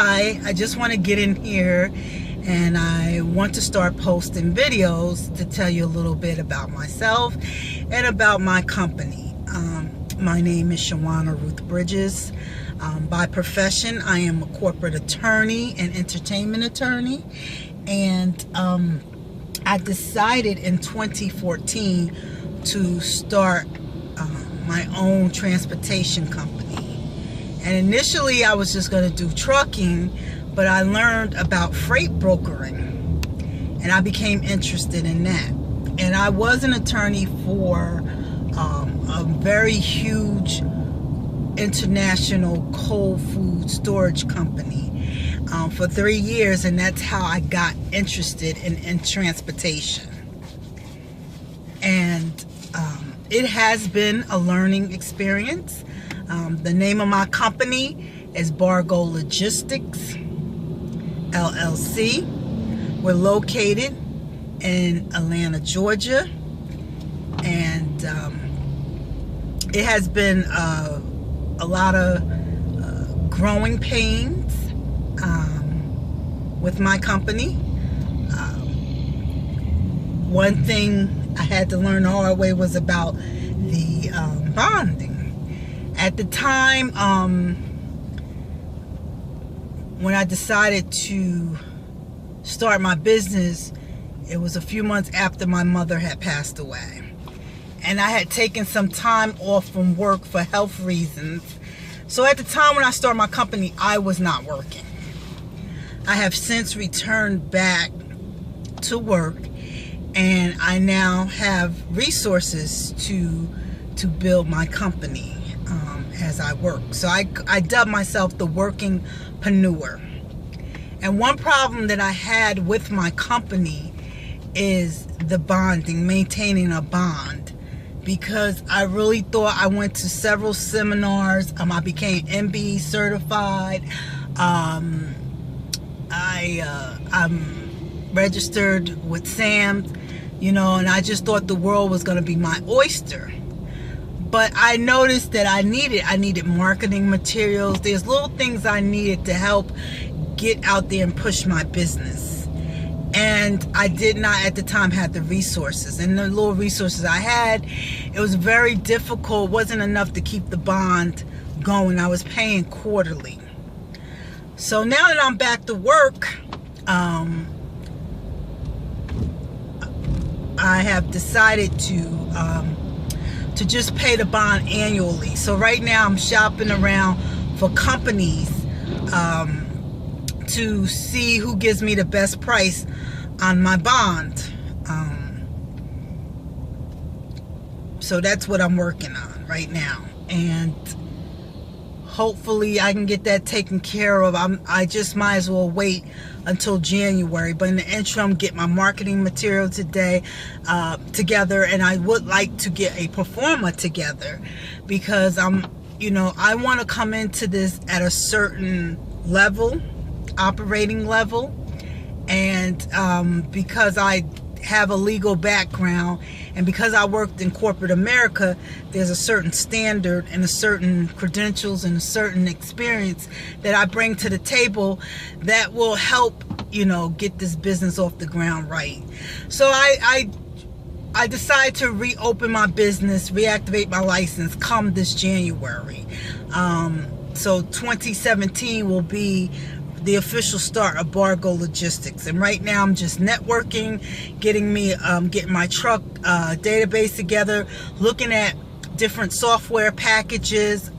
hi, I just want to get in here and I want to start posting videos to tell you a little bit about myself and about my company. My name is Shawana Ruth Bridges. By profession, I am a corporate attorney and entertainment attorney, and I decided in 2014 to start my own transportation company. And initially I was just going to do trucking, but I learned about freight brokering and I became interested in that. And I was an attorney for a very huge international cold food storage company for 3 years, and that's how I got interested in transportation. And it has been a learning experience. The name of my company is Bargo Logistics LLC. We're located in Atlanta, Georgia, and it has been a lot of growing pains with my company. One thing I had to learn the hard way was about the bonding. At the time when I decided to start my business, it was a few months after my mother had passed away. And I had taken some time off from work for health reasons. So at the time when I started my company, I was not working. I have since returned back to work, and I now have resources to build my company as I work. So I dub myself the workingpreneur. And one problem that I had with my company is the bonding, maintaining a bond. Because I really thought, I went to several seminars. I became MBE certified. I'm registered with SAMS, and I just thought the world was going to be my oyster. But I noticed that I needed marketing materials. There's little things I needed to help get out there and push my business. And I did not at the time have the resources. And the little resources I had, it was very difficult. It wasn't enough to keep the bond going. I was paying quarterly. So now that I'm back to work, I have decided to just pay the bond annually. So right now I'm shopping around for companies to see who gives me the best price on my bond. So that's what I'm working on right now, and hopefully I can get that taken care of. I just might as well wait until January, but in the interim, get my marketing material together, and I would like to get a performer together, because I want to come into this at a certain level, operating level, and because I have a legal background, and because I worked in corporate America, there's a certain standard and a certain credentials and a certain experience that I bring to the table that will help get this business off the ground right. So I decided to reopen my business, reactivate my license come this January. So 2017 will be the official start of Bargo Logistics, and right now I'm just networking, getting my truck database together, looking at different software packages,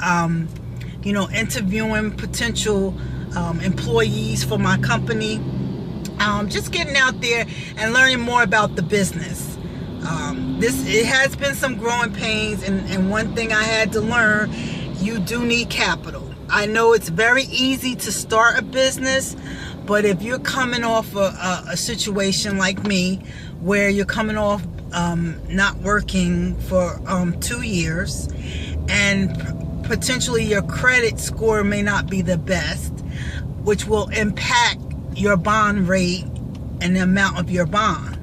interviewing potential employees for my company, just getting out there and learning more about the business. It has been some growing pains, and one thing I had to learn, you do need capital. I know it's very easy to start a business, but if you're coming off a situation like me, where you're coming off not working for 2 years, and potentially your credit score may not be the best, which will impact your bond rate and the amount of your bond.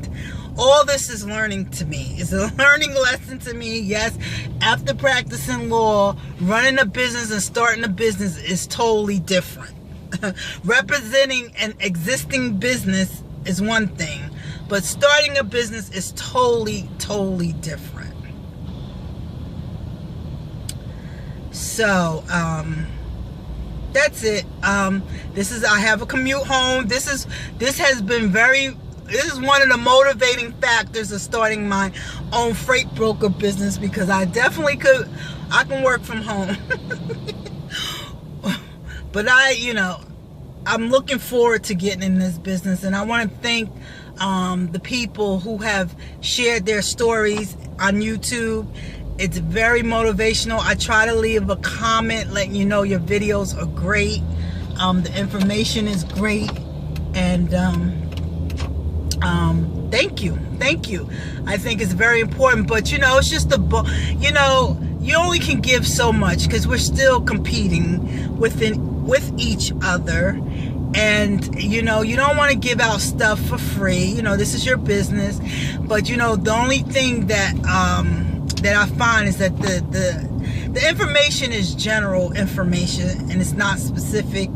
All this is learning to me. It's a learning lesson to me. Yes, after practicing law, running a business and starting a business is totally different. Representing an existing business is one thing, but starting a business is totally different. So that's it. I have a commute home. This is one of the motivating factors of starting my own freight broker business, because I definitely I can work from home. But I'm looking forward to getting in this business, and I want to thank the people who have shared their stories on YouTube. It's very motivational. I try to leave a comment letting you know your videos are great. The information is great, and thank you. I think it's very important, but it's just you only can give so much, because we're still competing with each other. And you don't want to give out stuff for free. This is your business. But the only thing that I find is that the information is general information, and it's not specific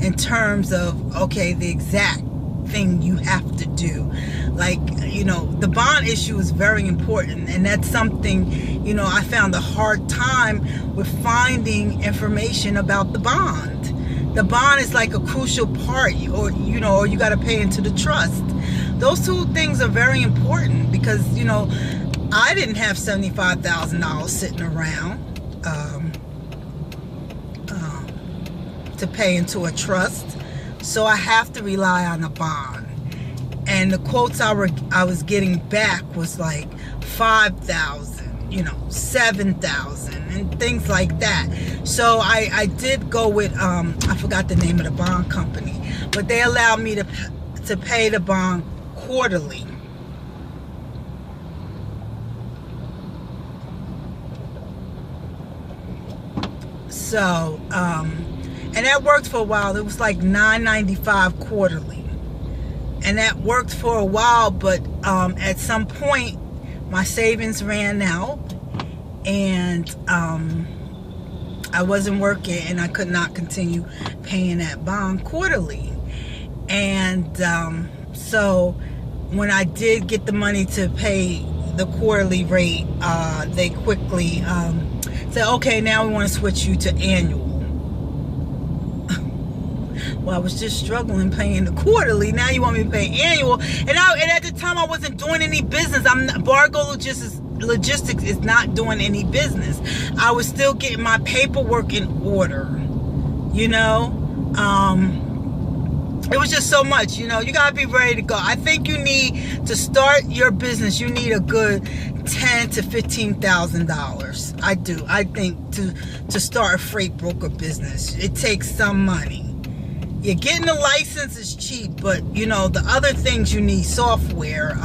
in terms of the exact thing you have to do. Like, the bond issue is very important, and that's something I found a hard time with finding information about the bond. The bond is like a crucial part, or you got to pay into the trust. Those two things are very important, because I didn't have $75,000 sitting around to pay into a trust, so I have to rely on a bond. And the quotes I was getting back was like $5,000, $7,000, and things like that. So I did go with I forgot the name of the bond company, but they allowed me to pay the bond quarterly. So and that worked for a while. It was like $9.95 quarterly, and that worked for a while. But at some point my savings ran out, and I wasn't working, and I could not continue paying that bond quarterly. And so when I did get the money to pay the quarterly rate, they quickly said, okay, now we want to switch you to annual. Well, I was just struggling paying the quarterly. Now you want me to pay annual. And at the time I wasn't doing any business. Bargo Logistics is not doing any business. I was still getting my paperwork in order. It was just so much. You gotta be ready to go. I think you need to start your business. You need a good $10,000 to $15,000. I do. I think to start a freight broker business, it takes some money. You're getting the license is cheap, but the other things you need, software,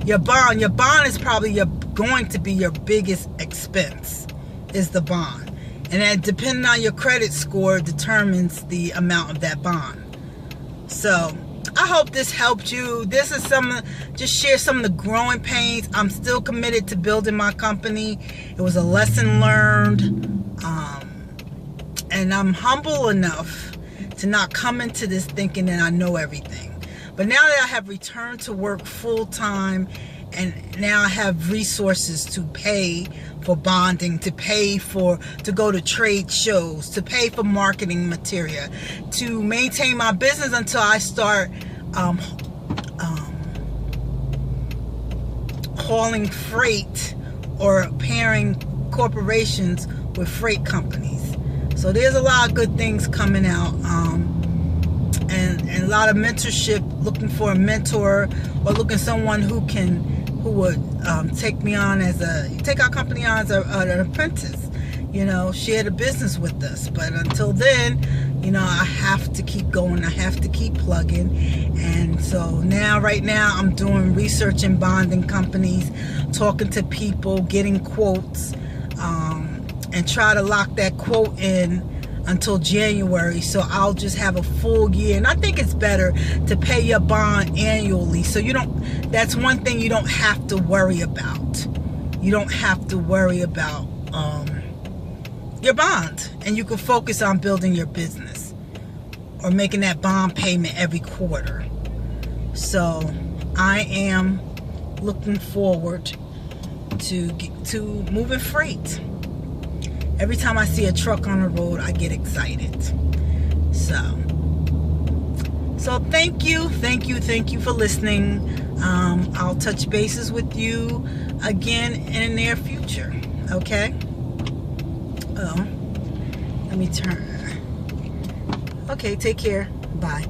your bond is probably going to be your biggest expense, is the bond. And then depending on your credit score determines the amount of that bond. So I hope this helped you. This is just share some of the growing pains. I'm still committed to building my company. It was a lesson learned, and I'm humble enough to not come into this thinking that I know everything. But now that I have returned to work full-time, and now I have resources to pay for bonding, to go to trade shows, to pay for marketing material, to maintain my business until I start hauling freight or pairing corporations with freight companies. So there's a lot of good things coming out, and a lot of mentorship, looking for a mentor, or looking someone who would take our company on as an apprentice, share the business with us. But until then, I have to keep going. I have to keep plugging. And so right now I'm doing research in bonding companies, talking to people, getting quotes, and try to lock that quote in until January, so I'll just have a full year. And I think it's better to pay your bond annually, so that's one thing you don't have to worry about. You don't have to worry about your bond, and you can focus on building your business. or making that bond payment every quarter. So I am looking forward to moving freight. Every time I see a truck on the road, I get excited. So thank you for listening. I'll touch bases with you again in the near future. Okay? Oh, let me turn. Okay, take care. Bye.